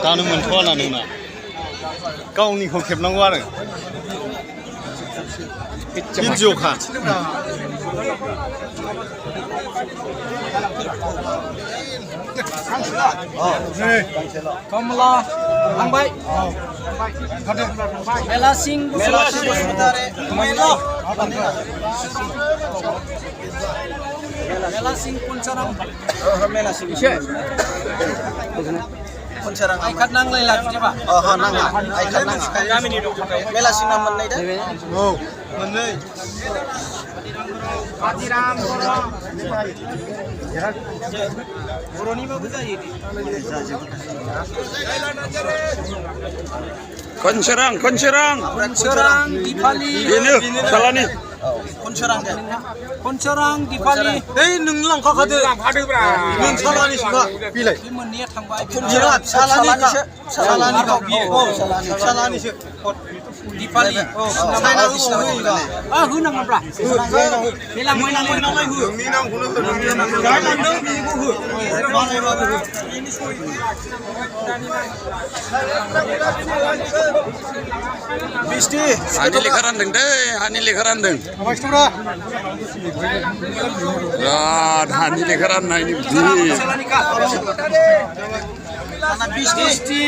दानो मोनथ'वाना नोंना गावनिखौ खेबनांगौ आरो भिडिअखा कमला थांबाय मेलासिं बसुमतारी मेलासिं कुनसारां मेलासिं एसे कुनसारां आइखाद नांलायला बिदिबा नाङा आइखाद नाङा गामिनि मेलासिं नाम मोननाय दा औ मोननै आदिराम बर'निबाबो जायो Konserang दिपाली बेनो सालानि खनसोरां दिपाली ओइ नों लांखाखादो नों सालानि सिङा बिलाय बे मोननैया थांबाय सालानिसो दिपाली होनांगोनब्रा नोंनि नामखौनो गायलांदों बेखौ हो मालायबाबो हो बिस्टि हानि लेखा रानदों दै हानि लेखा रानदों बिराद हानि लेखा राननायनि बिदि बिस्टि